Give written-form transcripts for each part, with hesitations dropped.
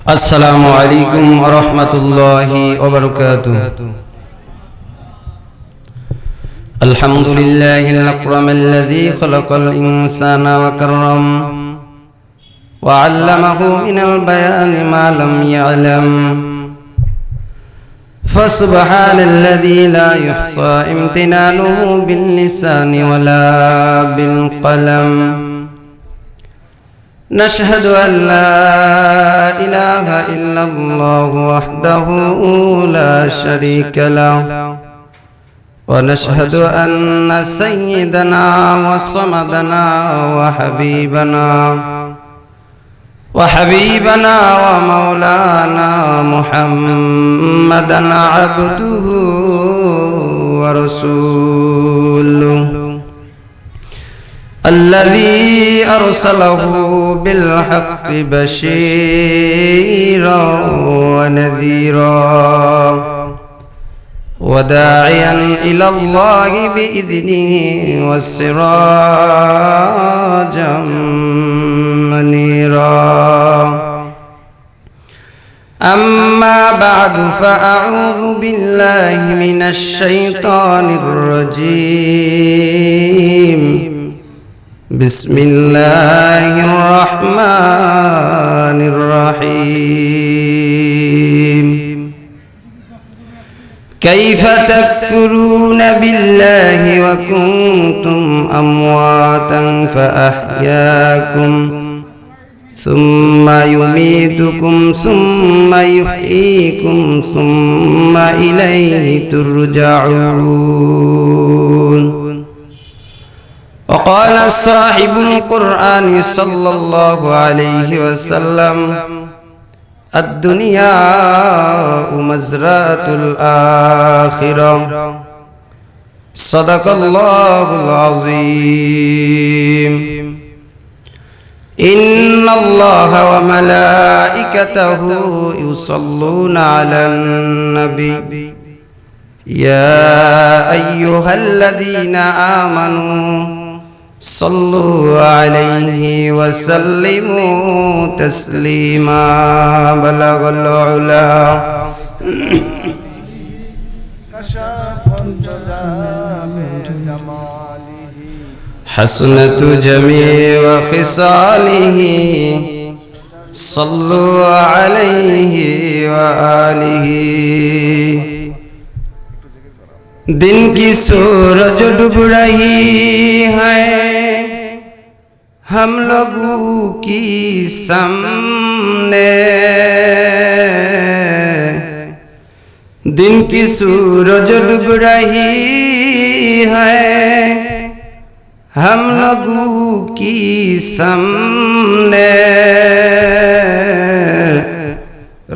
السلام عليكم ورحمة الله وبركاته. الحمد لله الأكرم الذي خلق الإنسان وكرم وعلمه من البيان ما لم يعلم، فسبحان الذي لا يحصى امتنانه باللسان ولا بالقلم. نشهد أن لا إله إلا الله وحده لا شريك له، ونشهد أن سيدنا وصمدنا وحبيبنا ومولانا محمدا عبده ورسوله الذي أرسله بالحق بشيرا ونذيرا وداعيا إلى الله بإذنه وسراجا منيرا. أما بعد فأعوذ بالله من الشيطان الرجيم. بسم الله الرحمن الرحيم. كيف تكفرون بالله وكنتم أمواتا فأحياكم ثم يميتكم ثم يحييكم ثم إليه ترجعون. وقال صاحب القرآن صلى الله عليه وسلم: الدنيا مزرعة الآخرة. صدق الله العظيم. إن الله وملائكته يصلون على النبي يا أيها الذين آمنوا صلوا عليه وسلموا تسليما. بلغ العلا حسنة جميع خصاله. صلوا عليه وآله. दिन की सूरज डूब रही है हम लोगों की सामने। दिन की सूरज डूब रही है हम लोगों की सामने।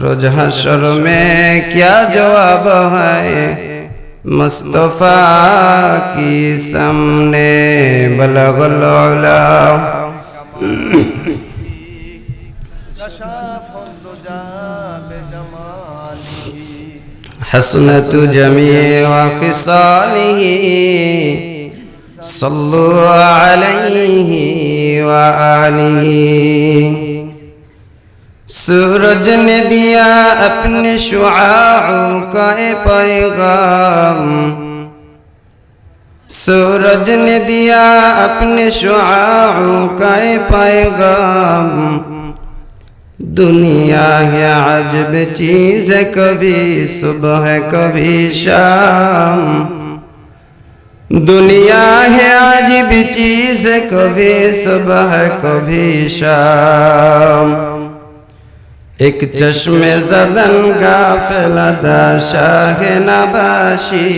रोज हशर में क्या जवाब है मुस्तफा की सामने। बलगल उला हसनत जमीअ खिसालिही। सल्लु अलैहि व आलिही। सूरज ने दिया अपने शुआओं का पैगाम। सूरज ने दिया अपने शुआओं का पैगाम। दुनिया है अजब चीज़ है कभी सुबह कभी शाम। दुनिया है अजब चीज़ है कभी सुबह कभी शाम। एक चश्मे ज़दन गाफिल अदा शाह नबाशी।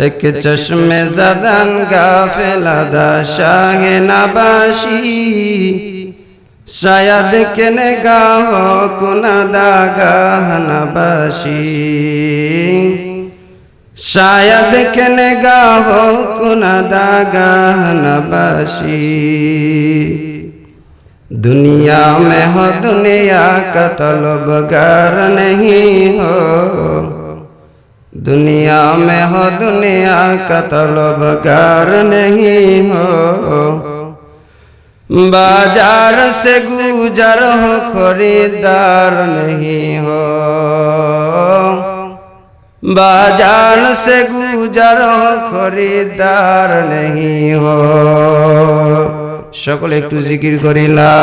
एक चश्मे ज़दन गाफिल अदा शाह नबाशी। शायद के निगाहों को नदागाह नबाशी। शायद के निगाहों को नदागाह नबाशी। दुनिया में हो दुनिया का तलबगार नहीं हो। दुनिया में हो दुनिया का तलबगार नहीं हो। बाजार से गुजर हो खरीदार नहीं हो, बाजार से गुजर हो खरीदार नहीं हो। সকলে একটু জিকির করি লা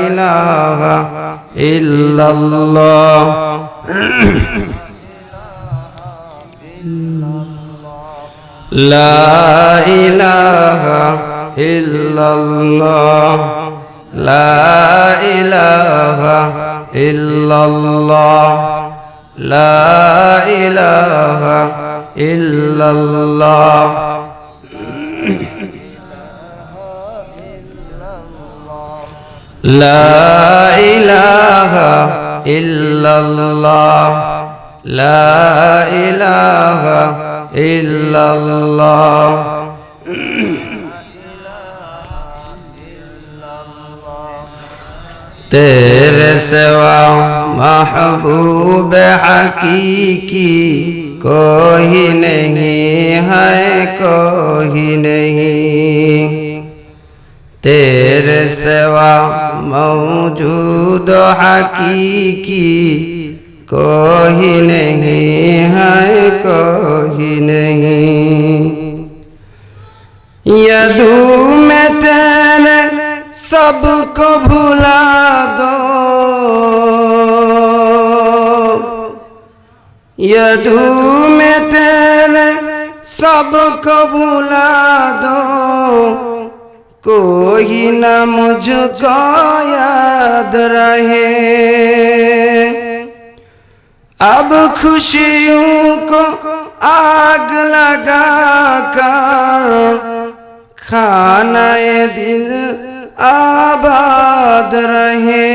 ইলাহা ইল্লাল্লাহ লা ইলাহা ইল্লাল্লাহ লা ইলাহা ইল্লাল্লাহ লা ইলাহা ইল্লাল্লাহ লা ইলাহা ইল্লাল্লাহ লা ইলাহা ইল্লাল্লাহ तेरे सिवा महबूब हकीकी कोई नहीं है, कोई नहीं। तेरे सिवा मौजूद हकीकी कोई नहीं है, कोई नहीं। यदू में तेरे सबको भुला दो, यदू में तेरे सबको भुला दो, कोई न मुझको याद रहे। अब खुशियों को आग लगा कर खानाए दिल आबाद रहे।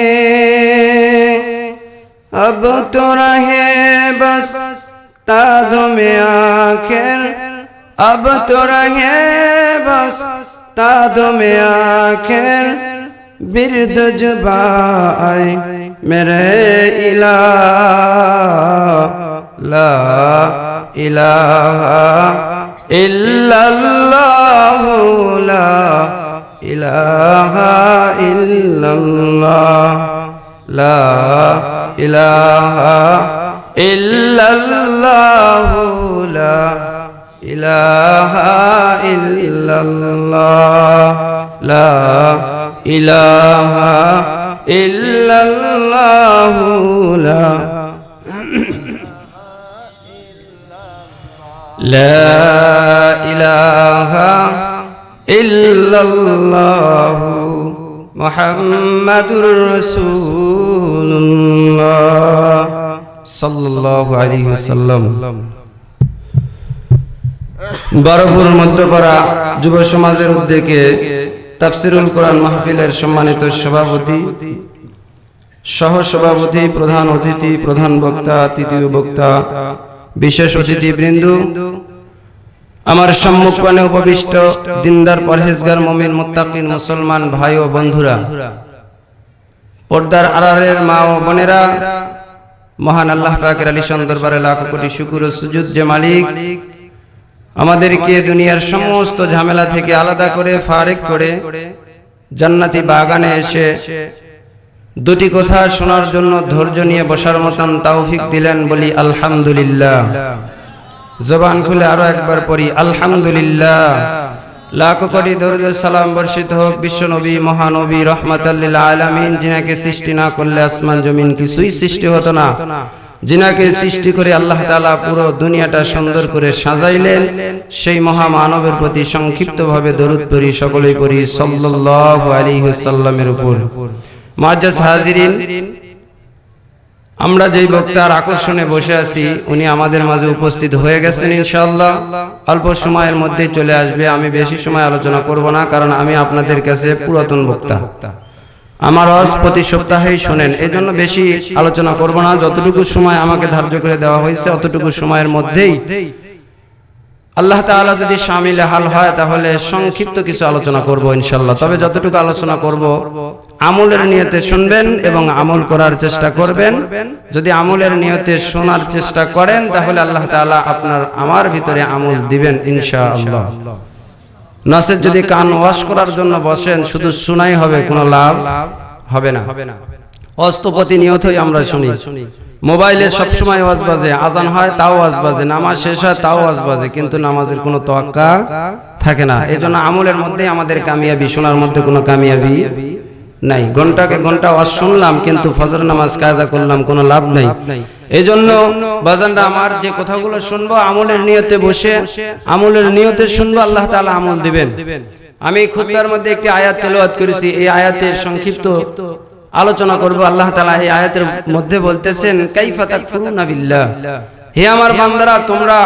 अब तो रहे बस तादों में आखिर, अब तो रहे बस तादों में आखिर। बिरद जुबाए मेरे इलाह ला इलाहा इल्लल्लाह ला इलाहा इल्लल्लाह ला इलाहा इल्लल्लाह ला इलाहा इल्लल्लाह ला इलाहा इल्लल्लाह ला ला इलाहा इल्लल्लाह मुहम्मदुर रसूलुल्लाह सल्लल्लाहु अलैहि वसल्लम। বরগুর মধ্যপাড়া যুব সমাজের উদ্যোগে তাফসিরুল কোরআন মাহফিলের সম্মানিত সভাপতি, সহ সভাপতি, প্রধান অতিথি, প্রধান বক্তা, তৃতীয় বক্তা, বিশেষ অতিথিবৃন্দ, আমার সম্মুখপানে উপবিষ্ট দিনদার পরহেজগার মুমিন মুত্তাকিন মুসলমান ভাই ও বন্ধুরা, পর্দার আড়ালের মা ও বোনেরা, মহান আল্লাহ পাকের আলিশান দরবারে লাখ কোটি শুকর ও সুজুদ যে মালিক আমাদেরকে দুনিয়ার সমস্ত ঝামেলা থেকে আলাদা করে ফারেক করে জান্নাতি বাগানে এসে দুটি কথা শোনার জন্য ধৈর্য নিয়ে বসার মতন তৌফিক দিলেন, বলি আলহামদুলিল্লাহ। জবান খুলে আরো একবার পড়ি আলহামদুলিল্লাহ। লাখ কোটি দরুদ সালাম বর্ষিত হোক বিশ্ব নবী মহানবী রহমাতাল লিল আলামিন, যিনাকে সৃষ্টি না করলে আসমান জমিন কিছুই সৃষ্টি হতো না, যিনাকে সৃষ্টি করে আল্লাহ তাআলা পুরো দুনিয়াটা সুন্দর করে সাজাইলেন, সেই মহামানবের প্রতি সংক্ষিপ্তভাবে দরুদ পড়ি, সকলেই পড়ি সাল্লাল্লাহু আলাইহি ওয়াসাল্লামের উপর। মুআজ্জাজ হাজিরিন, আমরা যেই বক্তার আকর্ষণে বসে আছি উনি আমাদের মাঝে উপস্থিত হয়ে গেছেন ইনশাআল্লাহ। অল্প সময়ের মধ্যেই চলে আসবে। আমি বেশি সময় আলোচনা করব না, কারণ আমি আপনাদের কাছে পুরাতন বক্তা, আমার ওয়াজ প্রতি সপ্তাহেই শোনেন, এজন্য বেশি আলোচনা করব না। যতটুকু সময় আমাকে ধার্য করে দেওয়া হয়েছে অতটুকু সময়ের মধ্যেই আল্লাহ তাআলা যদি শামিলে হাল হয় তাহলে সংক্ষিপ্ত কিছু আলোচনা করব ইনশাআল্লাহ। তবে যতটুকু আলোচনা করব আমলের নিয়তে শুনবেন এবং আমল করার চেষ্টা করবেন। যদি আমলের নিয়তে শোনার চেষ্টা করেন তাহলে আল্লাহ তাআলা আপনার আমার ভিতরে আমল দিবেন ইনশাআল্লাহ। নসের যদি কান ওয়াশ করার জন্য বসেন শুধু শোনাই হবে, কোনো লাভ হবে না। ওয়াজ তো প্রতিনিয়তই আমরা শুনি, মোবাইলে সবসময় ওয়াজ বাজে, আজান হয় তাও ওয়াজ বাজে, নামাজ শেষ হয় তাও ওয়াজ বাজে, কিন্তু নামাজের কোনো তোয়াক্কা থাকে না। এই জন্য আমলের মধ্যে আমাদের কামিয়াবি, শোনার মধ্যে কোনো কামিয়াবি নাই। ঘন্টাকে ঘন্টা ওয়াজ শুনলাম কিন্তু ফজর নামাজ কাজা করলাম, কোনো লাভ নাই। এই জন্য বাজানরা আমার যে কথাগুলো শুনবো আমলের নিয়তে বসে, আমলের নিয়তে শুনবো, আল্লাহ তাআলা আমল দিবেন। আমি খুতবার মধ্যে একটি আয়াত তেলাওয়াত করেছি, এই আয়াতের সংক্ষিপ্ত আলোচনা করব। আল্লাহ তাআলা এই আয়াতের মধ্যে বলতেছেন, কাইফা তাকফুরুনা বিল্লাহ, হে আমার বান্দারা তোমরা